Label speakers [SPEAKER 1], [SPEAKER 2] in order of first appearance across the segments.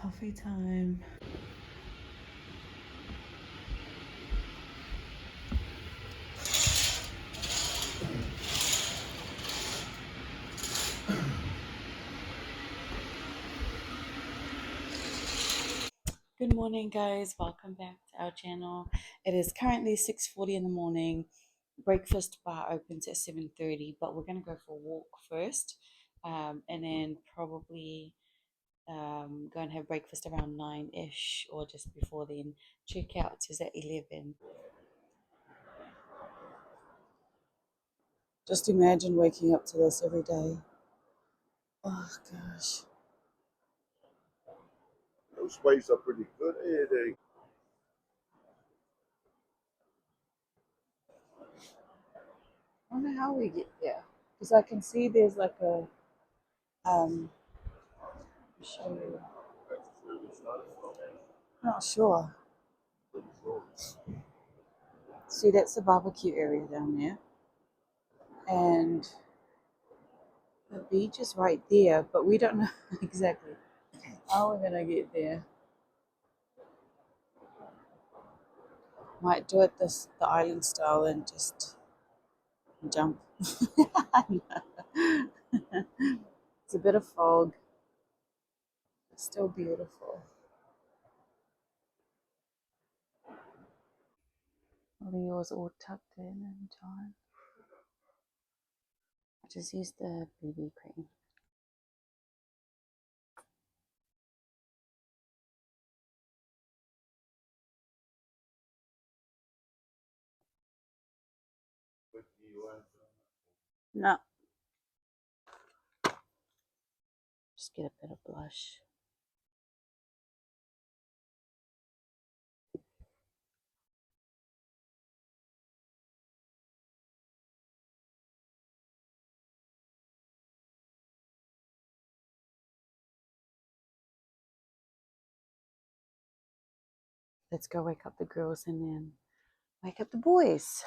[SPEAKER 1] Coffee time. Good morning, guys. Welcome back to our channel. It is currently 6:40 in the morning. Breakfast bar opens at 7:30, but we're gonna go for a walk first, and then probably go and have breakfast around 9-ish or just before then. Checkout is at 11. Just imagine waking up to this every day. Oh gosh.
[SPEAKER 2] Those waves are pretty good. Hey,
[SPEAKER 1] I wonder how we get there, because I can see there's like a I'll show you. Not sure. See, that's the barbecue area down there, and the beach is right there, but we don't know exactly how we're gonna get there. Might do it the island style and just jump. It's a bit of fog. It's still beautiful. Leo's all tucked in and John. I just used the BB cream. No. Just get a bit of blush. Let's go wake up the girls and then wake up the boys.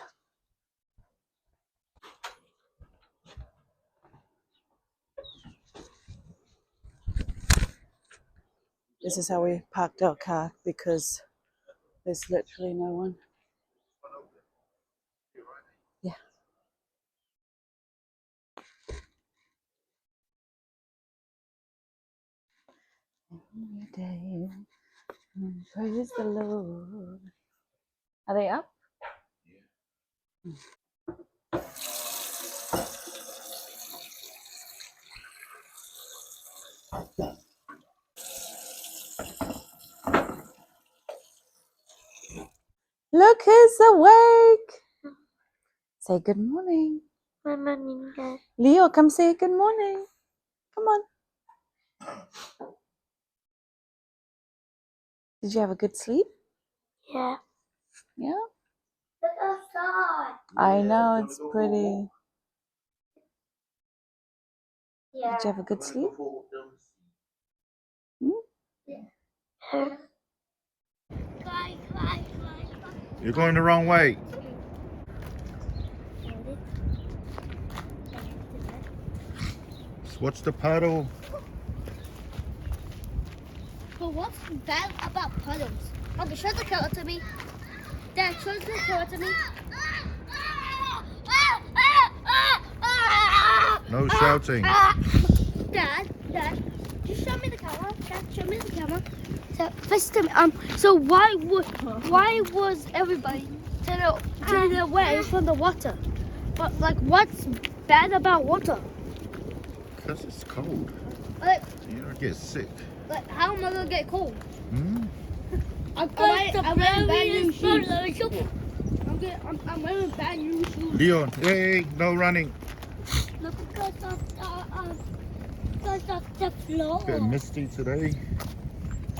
[SPEAKER 1] This is how we parked our car because there's literally no one. Yeah. Every day, praise the Lord. Are they up? Yeah. Look who's awake. Say good morning.
[SPEAKER 3] Good morning, guys.
[SPEAKER 1] Leo, come say good morning. Come on. Did you have a good sleep?
[SPEAKER 3] Yeah.
[SPEAKER 1] Yeah?
[SPEAKER 3] Look outside.
[SPEAKER 1] I know, it's pretty.
[SPEAKER 3] Yeah.
[SPEAKER 1] Did you have a good sleep? Hmm?
[SPEAKER 3] Yeah. Cry.
[SPEAKER 2] you're going the wrong way. What's the puddle?
[SPEAKER 3] But what's bad about puddles? Okay, show the color to me. Dad, show the color to me.
[SPEAKER 2] No shouting.
[SPEAKER 3] Dad, just show me the camera. Dad, show me the camera. So, first time, so why was everybody turn away from the water? But like, what's bad about water?
[SPEAKER 2] Because it's cold.
[SPEAKER 3] Like,
[SPEAKER 2] You're going to get sick.
[SPEAKER 3] like, how am I gonna get cold?
[SPEAKER 2] Hmm?
[SPEAKER 3] I'm wearing bad new shoes. I'm wearing bad new shoes.
[SPEAKER 2] Leon, hey, no running.
[SPEAKER 3] Look because of the floor.
[SPEAKER 2] Bit misty today.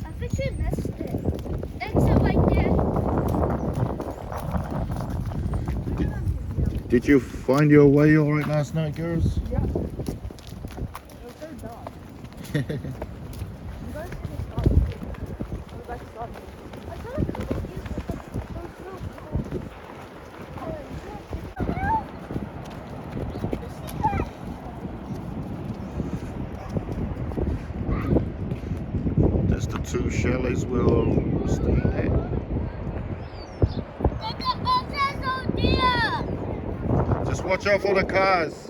[SPEAKER 3] I think we missed it. Exit right there.
[SPEAKER 2] Did you find your way all right last night, girls?
[SPEAKER 1] Yeah. It was very dark. You guys didn't stop. I was like starting.
[SPEAKER 3] I thought it was
[SPEAKER 2] There's the two chalets we'll stay at. Just watch out for the cars.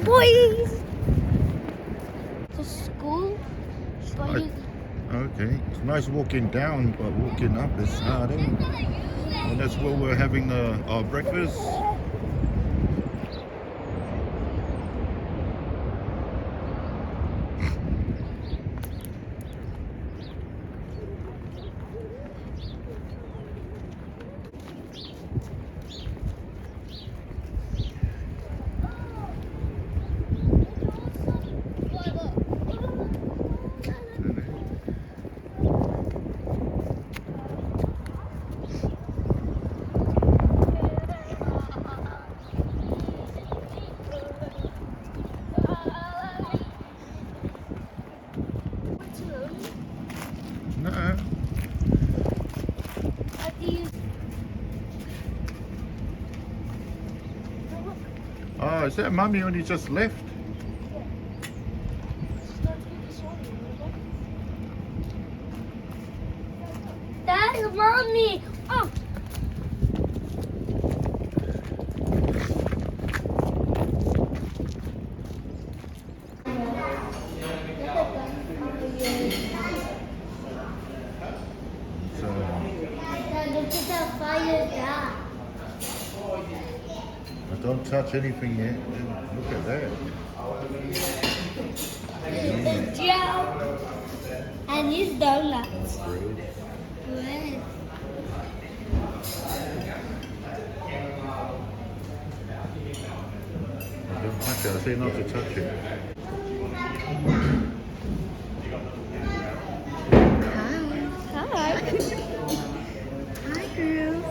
[SPEAKER 3] Boys! The school?
[SPEAKER 2] Right. Okay, it's nice walking down, but walking up is hard, eh? And that's where we're having our breakfast. Nah. Oh, is that Mummy only just left?
[SPEAKER 3] That's mommy! Oh!
[SPEAKER 2] So,
[SPEAKER 3] Look at the fire there.
[SPEAKER 2] don't touch anything yet. Look at that.
[SPEAKER 3] The gel and these donuts. Bread.
[SPEAKER 2] Don't touch it. I say not to touch it.
[SPEAKER 3] Hi. Hi, girls.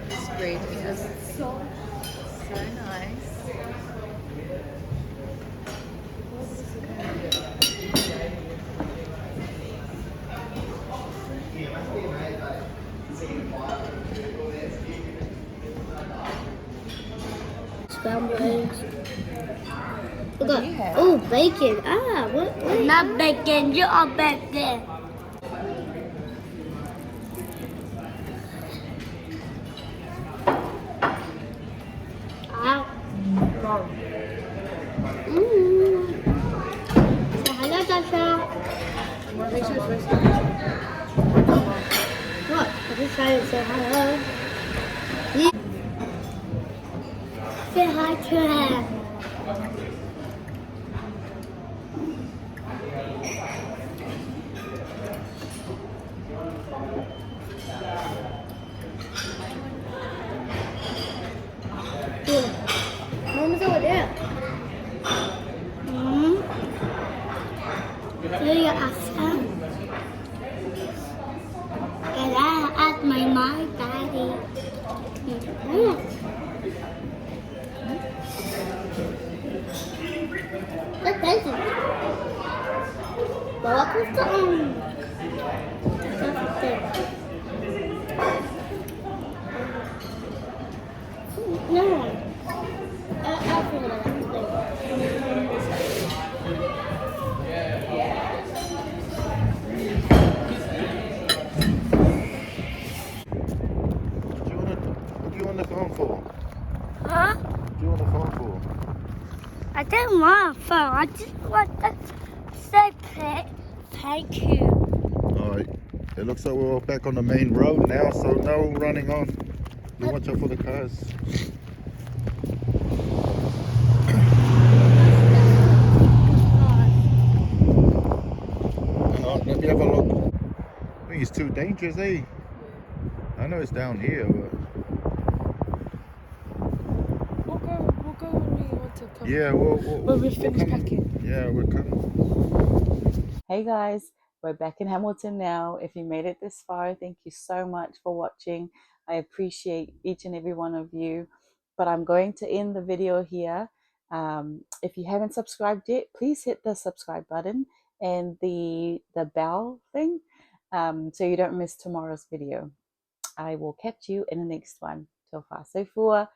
[SPEAKER 1] It's great here. So nice.
[SPEAKER 3] Scrambled eggs.
[SPEAKER 1] What do you have?
[SPEAKER 3] Oh, bacon. Ah, what? Not bacon. You are bacon. Ow. Say hello, Tasha. What? I just tried to say hello. Say hi to her. Mom's over there. Here you ask her. And I asked my mom, daddy. That's basic. Bawa ko saan? No. I'll figure it out.
[SPEAKER 2] What do you want the phone for?
[SPEAKER 3] Huh?
[SPEAKER 2] What do you want the phone for?
[SPEAKER 3] I didn't want a phone. I just want to say thank you.
[SPEAKER 2] Alright. It looks like we're back on the main road now, so no running on. You watch out for the cars. Hang on, let me have a look. I think it's too dangerous, eh? I know it's down here, but
[SPEAKER 1] We'll go when we want to come.
[SPEAKER 2] yeah,
[SPEAKER 1] When we finish
[SPEAKER 2] coming.
[SPEAKER 1] packing.
[SPEAKER 2] Yeah, we're coming.
[SPEAKER 1] Hey guys, we're back in Hamilton now. If you made it this far, thank you so much for watching. I appreciate each and every one of you. But I'm going to end the video here. If you haven't subscribed yet, please hit the subscribe button and the bell thing so you don't miss tomorrow's video. I will catch you in the next one. Till fa so fua.